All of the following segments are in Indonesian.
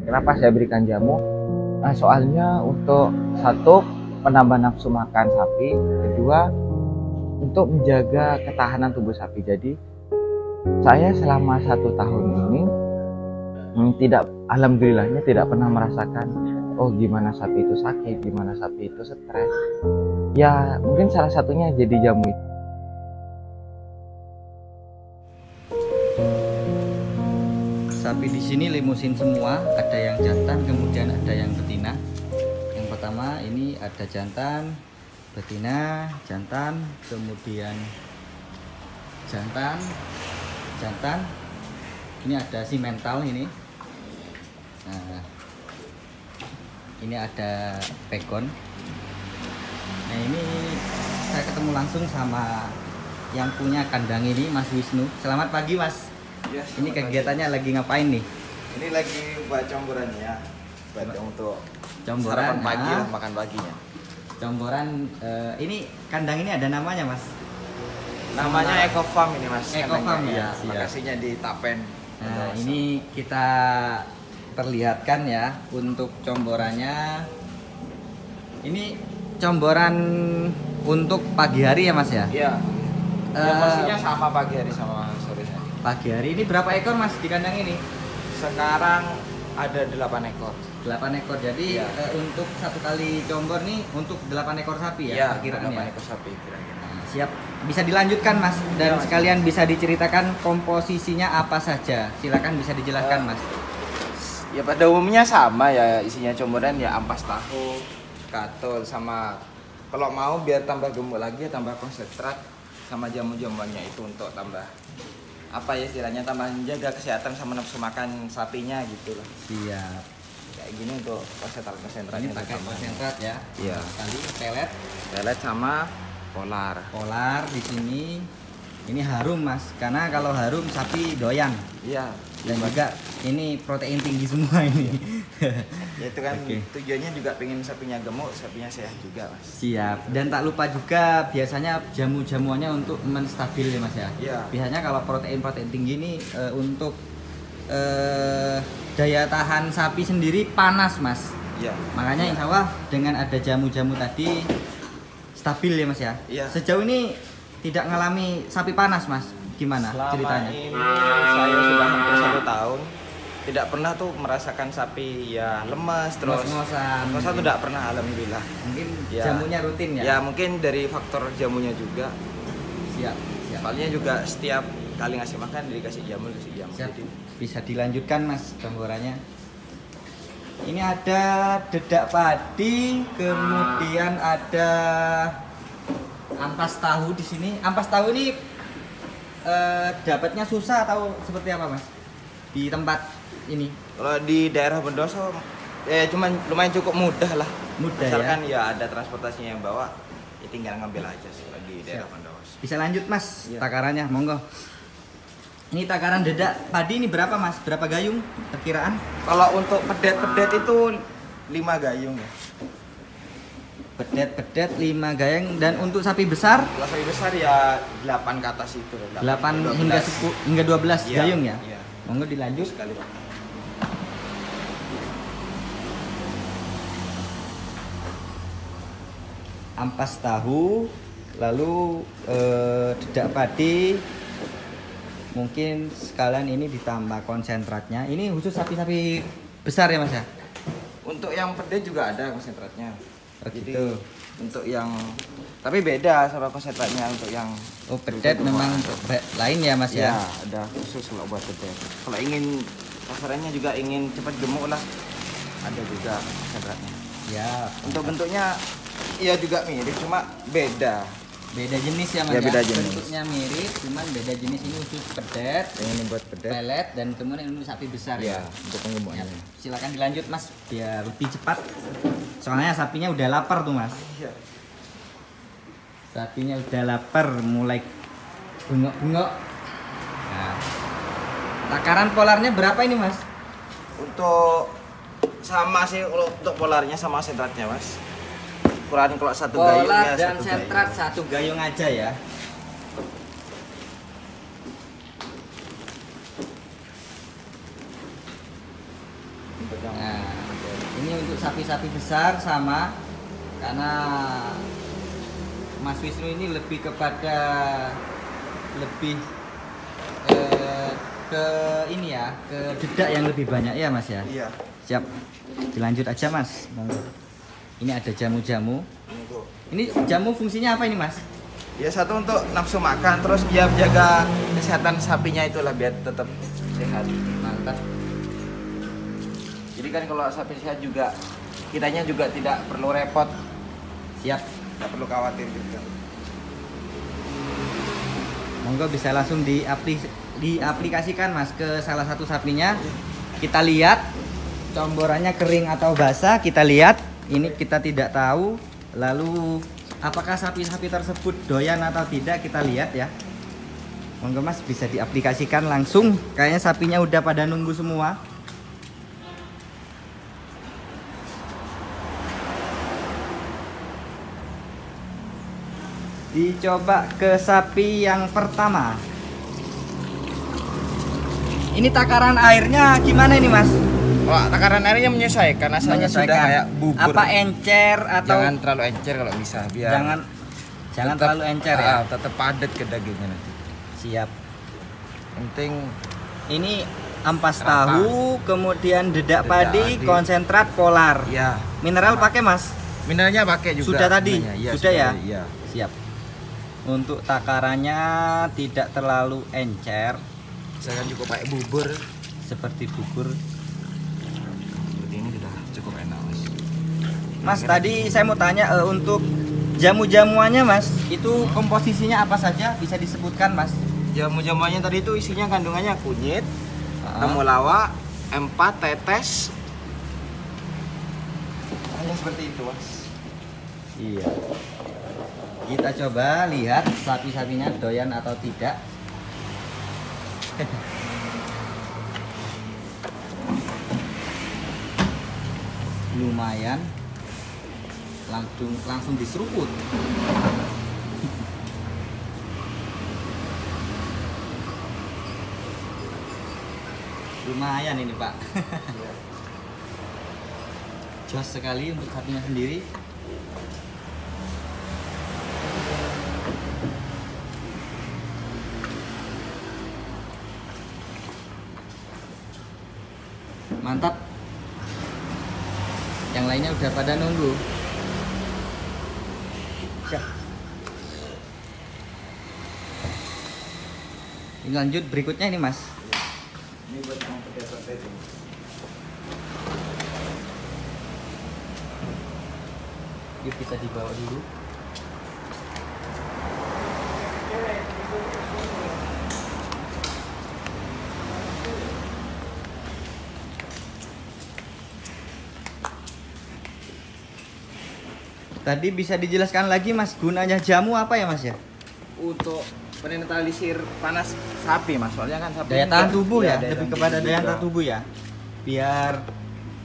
Kenapa saya berikan jamu? Nah, soalnya untuk satu, menambah nafsu makan sapi, kedua untuk menjaga ketahanan tubuh sapi. Jadi saya selama 1 tahun ini tidak, alhamdulillahnya tidak pernah merasakan oh gimana sapi itu sakit, gimana sapi itu stres. Ya mungkin salah satunya jadi jamu itu. Sapi di sini limusin semua, ada yang jantan, kemudian ada yang betina. Yang pertama ini ada jantan, betina, jantan, kemudian jantan, jantan. Ini ada simental ini. Nah, ini ada pegon. Nah, ini saya ketemu langsung sama yang punya kandang ini, Mas Wisnu. Selamat pagi, Mas. Ya, Ini kegiatannya lagi ngapain nih? ini lagi buat comborannya ya, buat untuk Comboran, sarapan pagi nah. lah, makan paginya. Comboran, ini kandang ini ada namanya, Mas? Namanya Eco Farm ini mas. Eco Farm ya, siap. Lokasinya di Tapen. Nah, ini kita perlihatkan ya untuk comborannya. Ini comboran untuk pagi hari ya, Mas ya? Iya. Ya, porsinya sama pagi hari sama sore hari. Pagi hari ini berapa ekor, Mas, di kandang ini? Sekarang ada 8 ekor. 8 ekor. Jadi Iya. untuk satu kali combor nih untuk 8 ekor sapi ya, Iya, perkiraannya. 8 ekor sapi kira-kira. Nah, siap. Bisa dilanjutkan, Mas, dan Iya, Mas. sekalian bisa diceritakan komposisinya apa saja. Silakan bisa dijelaskan, Mas. Ya pada umumnya sama ya, isinya comboran ya ampas tahu, katol sama kalau mau biar tambah gemuk lagi ya tambah konsentrat sama jamu-jamuannya itu untuk tambah apa ya istilahnya, tambah menjaga kesehatan sama nafsu makan sapinya gitu loh. Siap. Kayak gini untuk konsentratnya Ini pakai konsentrat ya. Iya. Kali pelet, pelet sama polar. polar di sini. Ini harum, Mas, karena kalau harum sapi doyan. Iya. Dan juga ini protein tinggi semua ini. Ya itu kan Oke. tujuannya juga pengen sapinya gemuk, sapinya sehat juga mas. Siap. Dan tak lupa juga biasanya jamu-jamuannya untuk menstabil ya, Mas ya. Iya. Biasanya kalau protein tinggi ini untuk daya tahan sapi sendiri panas, Mas. Iya. Makanya insya Allah dengan ada jamu-jamu tadi stabil ya, Mas ya. Iya. Sejauh ini tidak mengalami sapi panas, Mas. Gimana Selama ceritanya? ini saya sudah hampir 1 tahun tidak pernah tuh merasakan sapi ya lemas terus Ngos-ngosan. ngos tuh tidak pernah, alhamdulillah. Mungkin Ya. jamunya rutin ya. Ya mungkin dari faktor jamunya juga. Siap. Siap. Soalnya juga setiap kali ngasih makan dikasih jamu. Siap. Jadi Bisa dilanjutkan, Mas, gambarannya. Ini ada dedak padi, kemudian ada ampas tahu di sini. Ampas tahu ini dapatnya susah atau seperti apa, Mas? Di tempat ini kalau di daerah Bondoso ya cuman lumayan cukup mudah lah. mudah Misalkan ya. ya ada transportasinya yang bawa, ya tinggal ngambil aja sih kalau di daerah Bondoso. Bisa lanjut, Mas, Iya. takarannya, monggo. Ini takaran dedak padi ini berapa, Mas? Berapa gayung perkiraan? Kalau untuk pedet-pedet itu 5 gayung ya. Pedet 5 gayung, dan untuk sapi besar Kalau sapi besar ya 8 ke atas itu. 8 hingga 10 hingga 12 Iya, gayung ya. iya. Monggo dilanjut. Sekali Pak. Ampas tahu, lalu dedak padi, mungkin sekalian ini ditambah konsentratnya. Ini khusus sapi-sapi besar ya, Mas ya? Untuk yang pedet juga ada konsentratnya. Oh, Jadi gitu. untuk yang tapi beda sama konsentratnya untuk yang Oh, pedet memang lain ya, Mas ya ya? ada khusus kalau buat pedet. Kalau ingin kasarannya juga ingin cepat gemuk lah, ada juga konsentratnya. Ya. Untuk bentuknya ya juga mirip cuma beda. Beda jenis ya, Mas Ya, ya? beda jenis. Bentuknya mirip, cuman beda jenis. Ini khusus pedet, Yang ini buat pedet. pelet, dan kemudian ini sapi besar Ya, ya. untuk Ya, penggemukannya. silakan dilanjut, Mas, biar lebih cepat. Soalnya sapinya udah lapar tuh, Mas. Iya. Sapinya udah lapar, mulai bengok-bengok. Nah, takaran polarnya berapa ini, Mas? Untuk sama sih kalau untuk polarnya sama sentratnya mas. Ukuran kalau satu gayung Polar ya dan satu sentrat gayung. satu gayung aja ya. Untuk yang Nah, ini untuk sapi-sapi besar sama, karena Mas Wisnu ini lebih kepada lebih ke ini ya, ke dedak yang lebih banyak ya Mas ya. iya. Siap, dilanjut aja Mas. Monggo. Ini ada jamu-jamu. Ini tuh. Ini jamu fungsinya apa ini Mas? Ya satu untuk nafsu makan, terus dia jaga kesehatan sapinya itulah biar tetap sehat. Mantap. Jadi kan kalau sapi sehat juga kitanya juga tidak perlu repot, Siap. tidak perlu khawatir gitu. Monggo bisa langsung diaplikasikan Mas ke salah satu sapinya. Kita lihat comborannya kering atau basah, kita lihat. Ini kita tidak tahu. Lalu apakah sapi-sapi tersebut doyan atau tidak, kita lihat ya. Monggo Mas bisa diaplikasikan langsung. Kayaknya sapinya udah pada nunggu semua. Dicoba ke sapi yang pertama. Ini takaran airnya gimana ini Mas? Wah, takaran airnya menyesuaikan, asalnya sudah Menyesuaikan. kayak bubur. Apa encer atau Jangan terlalu encer kalau bisa, biar jangan tetap- terlalu encer ya. tetap padat ke dagingnya nanti. Siap. Penting Ini ampas Rata. tahu, kemudian dedak Dedak padi, padi. konsentrat polar. ya Mineral pakai Mas? mineralnya pakai juga. Sudah tadi? sebenarnya. Iya, Sudah ya? Iya. Siap. Untuk takarannya tidak terlalu encer, Saya kan cukup pakai bubur. seperti bubur. Seperti ini sudah cukup enak, Mas. Mas, tadi saya mau tanya untuk jamu-jamuannya Mas, itu komposisinya apa saja? Bisa disebutkan Mas? Jamu-jamuannya tadi itu isinya kandungannya kunyit, Ah. temulawak, empat, tetes. Hanya seperti itu, Mas. Iya. Kita coba lihat sapi-sapinya doyan atau tidak. Lumayan. Langsung diseruput. Lumayan ini Pak. Jos sekali untuk sapinya sendiri. Mantap. Yang lainnya udah pada nunggu. Siap. Ini lanjut berikutnya ini Mas. Ini buat yang pedas-pedas ini. Yuk kita dibawa dulu. Tadi bisa dijelaskan lagi Mas, gunanya jamu apa ya Mas ya? Untuk menetralisir panas sapi, Mas. Soalnya kan sapi Daya ini tahan kan- tubuh iya, ya, daya lebih tahan kepada tubuh daya juga. tahan tubuh ya. Biar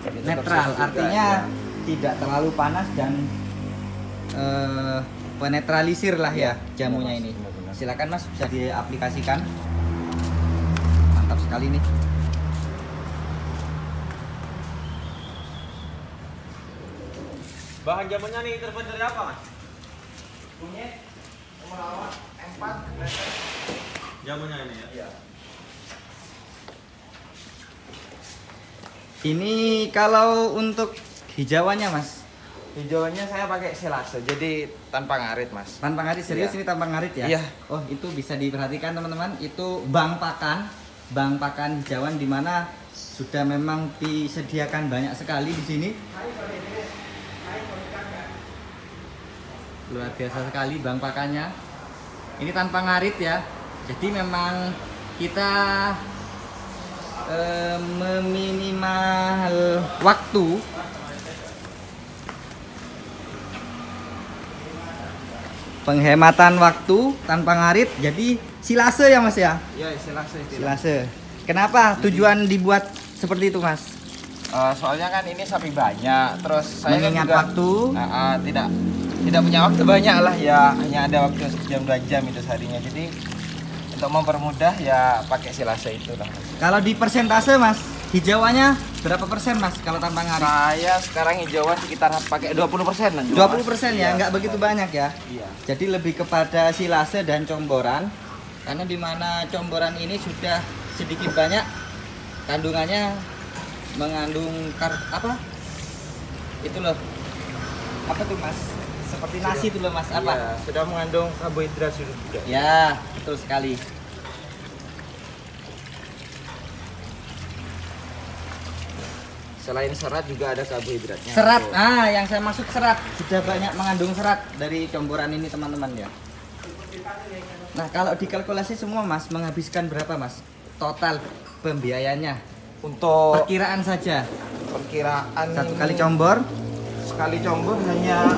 Tetap netral, sehat juga, artinya iya. tidak terlalu panas dan penetralisir lah ya Iya, jamunya Mas, ini. benar-benar. Silakan Mas bisa diaplikasikan. Mantap sekali nih. Bahan jamunya nih terbuat dari apa, Mas? Kunyit, temulawak, empat, tetes. Jamunya ini ya? Iya. Ini kalau untuk hijauannya Mas, Hijauannya saya pakai selase, jadi tanpa ngarit, Mas. tanpa ngarit serius Iya. ini tanpa ngarit ya? Iya. Oh itu bisa diperhatikan teman-teman, itu bang pakan hijauan di mana sudah memang disediakan banyak sekali di sini. Luar biasa sekali bang pakannya. Ini tanpa ngarit ya. Jadi memang kita meminimal waktu penghematan waktu tanpa ngarit. Jadi silase ya Mas ya. Iya, selase. Silase. Kenapa tujuan dibuat seperti itu Mas? Soalnya kan ini sapi banyak, terus saya Mengingat kan juga waktu. tidak punya waktu banyak lah ya, hanya ada waktu sejam 2 jam itu seharinya. Jadi untuk mempermudah ya pakai silase itu lah. Kalau di persentase Mas, hijauannya berapa persen Mas kalau tanpa ngarit? Saya sekarang hijauan sekitar pakai 20% lah. 20% ya, nggak begitu banyak ya. Iya. Jadi lebih kepada silase dan comboran. Karena dimana comboran ini sudah sedikit banyak kandungannya mengandung apa? Itu loh. Apa tuh Mas? Seperti nasi itu loh Mas. Apa? Iya, sudah mengandung karbohidrat juga. Ya, betul sekali. Selain serat juga ada karbohidratnya. Serat, Tuh. yang saya maksud serat, sudah banyak mengandung serat dari comboran ini teman-teman ya. Nah kalau dikalkulasi semua Mas, menghabiskan berapa Mas? Total pembiayanya? Untuk Perkiraan saja. perkiraan Satu kali combor? sekali combor hanya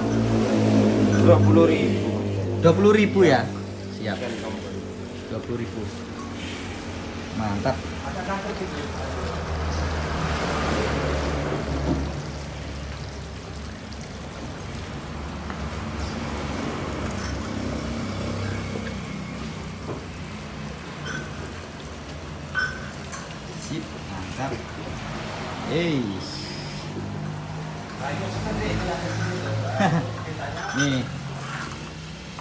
20.000. 20.000 ya? Siap, Sekali combor. 20.000. Mantap. Sip, mantap. Nih,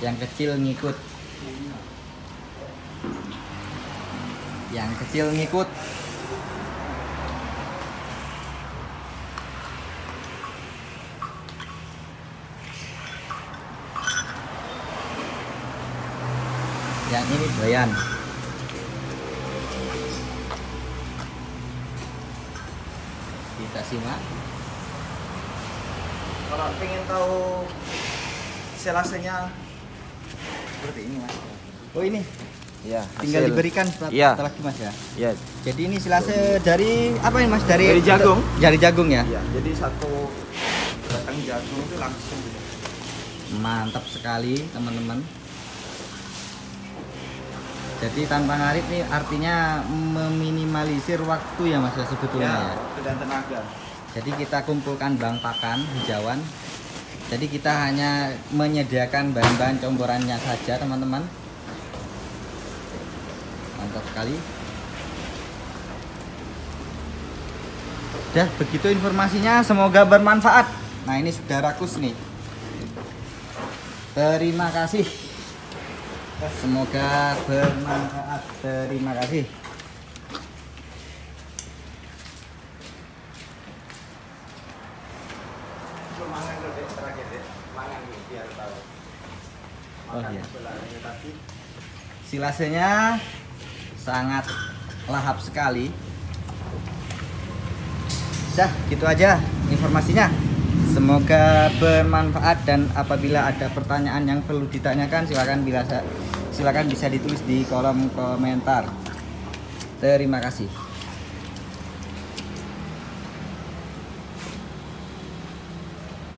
yang kecil ngikut. Yang kecil ngikut. Yang ini doyan. Kita simak. Kalau pengen tahu selasenya seperti ini Mas. Oh ini, Iya, tinggal hasil. diberikan satu Iya. lagi Mas ya. Iya. Jadi ini silase dari apa ini Mas? Dari jagung. Dari jagung ya. Iya, jadi satu batang jagung itu langsung. Mantap sekali teman-teman. Jadi tanpa ngarit nih artinya meminimalisir waktu ya Mas ya sebetulnya ya. Waktu dan tenaga. Jadi kita kumpulkan bahan pakan hijauan. Jadi kita hanya menyediakan bahan-bahan comborannya saja teman-teman. Mantap sekali. Dah begitu informasinya, semoga bermanfaat. Nah ini sudah rakus nih. Terima kasih. Semoga bermanfaat. Terima kasih. Mangan dulu deh, terakhir deh. Mangan nih biar tahu. Oh iya. Belakangnya tadi. Silasenya sangat lahap sekali. Dah, gitu aja informasinya. Semoga bermanfaat dan apabila ada pertanyaan yang perlu ditanyakan silakan bisa ditulis di kolom komentar. Terima kasih.